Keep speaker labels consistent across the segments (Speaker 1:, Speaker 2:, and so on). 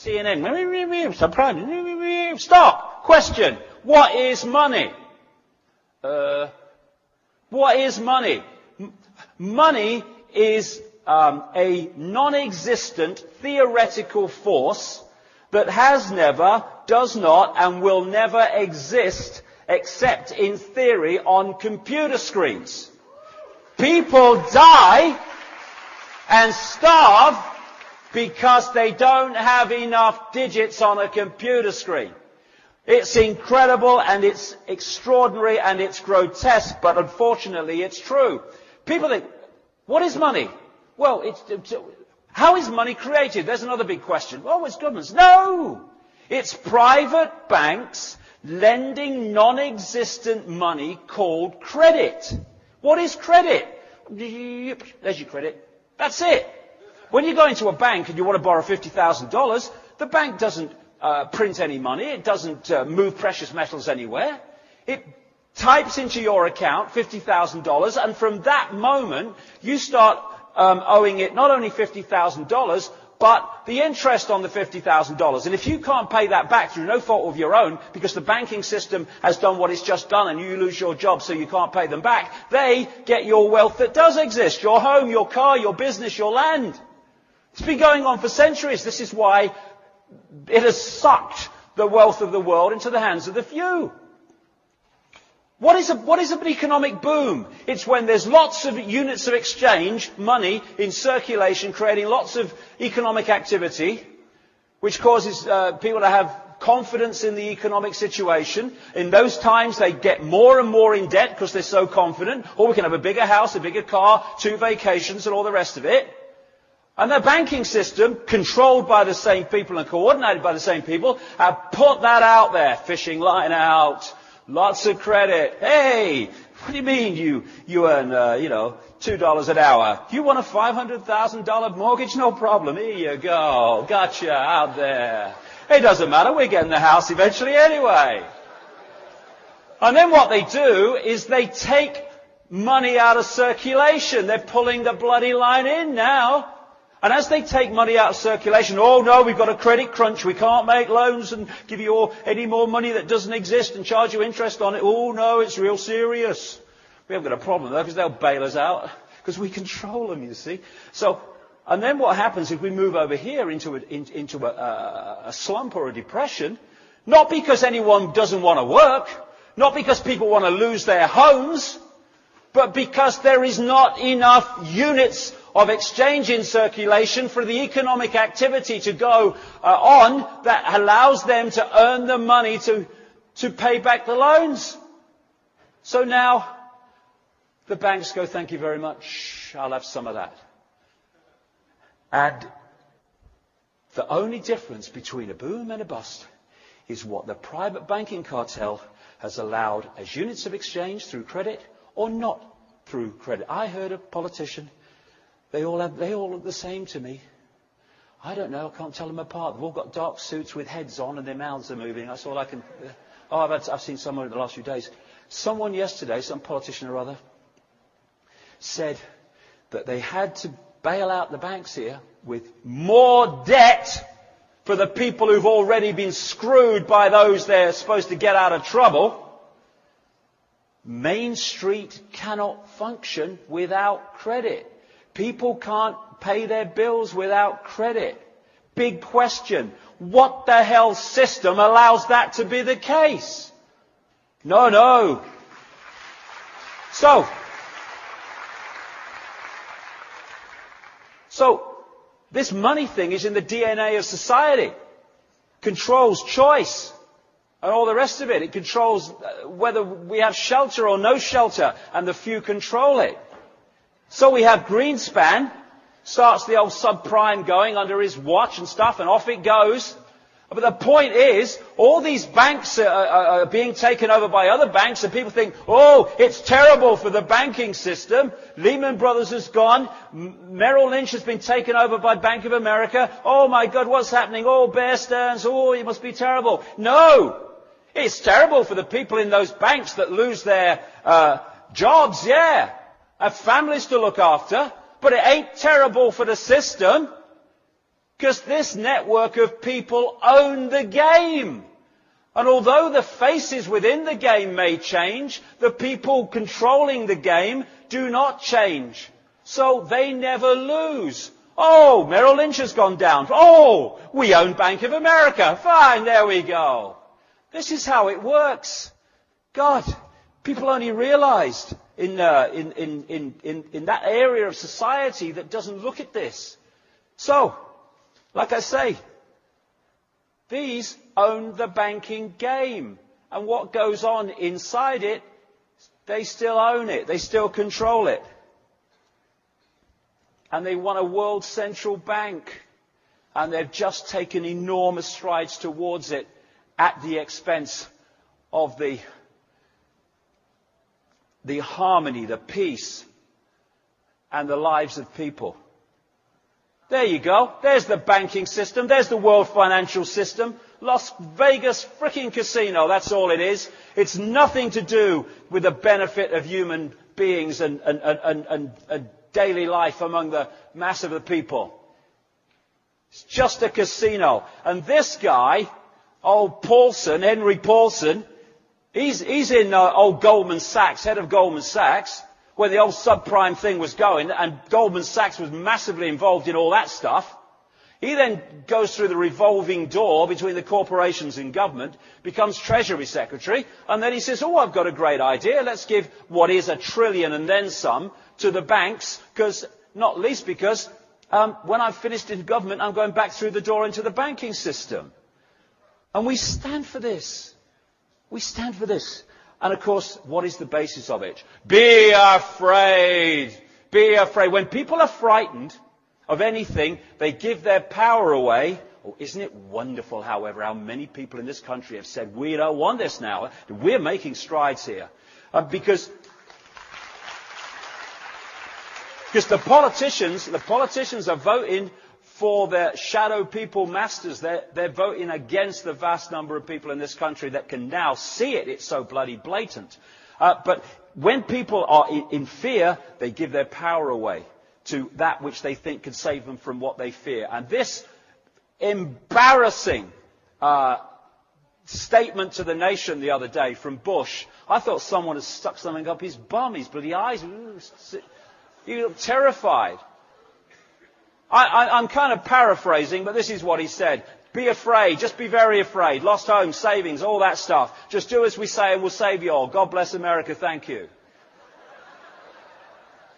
Speaker 1: CNN. Subprime. Stop. Question. What is money? What is money? Money is a non-existent theoretical force that has never, does not, and will never exist except in theory on computer screens. People die and starve because they don't have enough digits on a computer screen. It's incredible and it's extraordinary and it's grotesque, but unfortunately it's true. People think, what is money? Well, how is money created? There's another big question. Oh, it's governments. No! It's private banks lending non-existent money called credit. What is credit? There's your credit. That's it. When you go into a bank and you want to borrow $50,000, the bank doesn't print any money. It doesn't move precious metals anywhere. It types into your account $50,000, and from that moment, you start owing it not only $50,000, but the interest on the $50,000. And if you can't pay that back through no fault of your own, because the banking system has done what it's just done and you lose your job so you can't pay them back, they get your wealth that does exist, your home, your car, your business, your land. It's been going on for centuries. This is why it has sucked the wealth of the world into the hands of the few. What is an economic boom? It's when there's lots of units of exchange, money in circulation, creating lots of economic activity, which causes people to have confidence in the economic situation. In those times, they get more and more in debt because they're so confident. Or we can have a bigger house, a bigger car, 2 vacations, and all the rest of it. And the banking system, controlled by the same people and coordinated by the same people, have put that out there. Fishing line out. Lots of credit. Hey, what do you mean you earn, $2 an hour? You want a $500,000 mortgage? No problem. Here you go. Gotcha out there. It doesn't matter. We're getting the house eventually anyway. And then what they do is they take money out of circulation. They're pulling the bloody line in now. And as they take money out of circulation, oh no, we've got a credit crunch, we can't make loans and give you any more money that doesn't exist and charge you interest on it. Oh no, it's real serious. We haven't got a problem though, because they'll bail us out, because we control them, you see. So, and then what happens if we move over here into a slump or a depression, not because anyone doesn't want to work, not because people want to lose their homes, but because there is not enough units of exchange in circulation for the economic activity to go on that allows them to earn the money to pay back the loans. So now the banks go, thank you very much, I'll have some of that. And the only difference between a boom and a bust is what the private banking cartel has allowed as units of exchange through credit or not through credit. I heard a politician, they all look the same to me. I don't know, I can't tell them apart. They've all got dark suits with heads on and their mouths are moving. That's all I can... I've seen someone in the last few days. Someone yesterday, some politician or other, said that they had to bail out the banks here with more debt for the people who've already been screwed by those they're supposed to get out of trouble. Main Street cannot function without credit. People can't pay their bills without credit. Big question. What the hell system allows that to be the case? No. So this money thing is in the DNA of society. Controls choice and all the rest of it. It controls whether we have shelter or no shelter, and the few control it. So we have Greenspan, starts the old subprime going under his watch and stuff, and off it goes. But the point is, all these banks are being taken over by other banks, and people think, oh, it's terrible for the banking system. Lehman Brothers has gone. Merrill Lynch has been taken over by Bank of America. Oh my God, what's happening? Oh, Bear Stearns. Oh, it must be terrible. No! It's terrible for the people in those banks that lose their jobs, yeah. Have families to look after. But it ain't terrible for the system. Because this network of people own the game. And although the faces within the game may change, the people controlling the game do not change. So they never lose. Oh, Merrill Lynch has gone down. Oh, we own Bank of America. Fine, there we go. This is how it works. God, people only realized in that area of society that doesn't look at this. So, like I say, these own the banking game. And what goes on inside it, they still own it. They still control it. And they want a world central bank. And they've just taken enormous strides towards it at the expense of the harmony, the peace, and the lives of people. There you go. There's the banking system. There's the world financial system. Las Vegas frickin' casino. That's all it is. It's nothing to do with the benefit of human beings and daily life among the mass of the people. It's just a casino. And this guy, old Paulson, Henry Paulson, he's in old Goldman Sachs, head of Goldman Sachs, where the old subprime thing was going, and Goldman Sachs was massively involved in all that stuff. He then goes through the revolving door between the corporations and government, becomes Treasury Secretary, and then he says, oh, I've got a great idea. Let's give what is $1 trillion and then some to the banks, not least because when I've finished in government, I'm going back through the door into the banking system. And we stand for this. We stand for this. And of course, what is the basis of it? Be afraid. Be afraid. When people are frightened of anything, they give their power away. Oh, isn't it wonderful, however, how many people in this country have said, we don't want this now. We're making strides here. Because the politicians are voting for their shadow people masters. They're voting against the vast number of people in this country that can now see it. It's so bloody blatant. But when people are in fear, they give their power away to that which they think can save them from what they fear. And this embarrassing statement to the nation the other day from Bush, I thought someone had stuck something up his bum, his bloody eyes. He looked terrified. I'm kind of paraphrasing, but this is what he said. Be afraid. Just be very afraid. Lost homes, savings, all that stuff. Just do as we say and we'll save you all. God bless America. Thank you.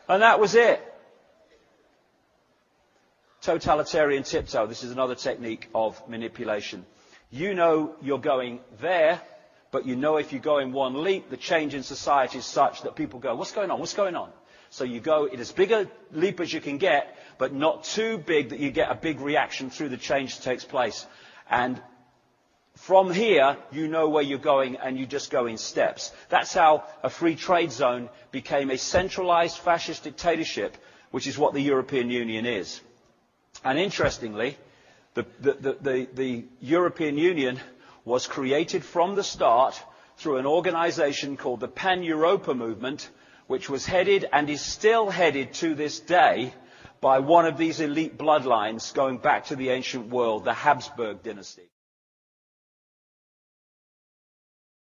Speaker 1: And that was it. Totalitarian tiptoe. This is another technique of manipulation. You know you're going there, but you know if you go in one leap, the change in society is such that people go, what's going on? What's going on? So you go in as big a leap as you can get, but not too big that you get a big reaction through the change that takes place. And from here, you know where you're going and you just go in steps. That's how a free trade zone became a centralized fascist dictatorship, which is what the European Union is. And interestingly, the European Union was created from the start through an organization called the Pan-Europa Movement, which was headed and is still headed to this day by one of these elite bloodlines going back to the ancient world, the Habsburg dynasty.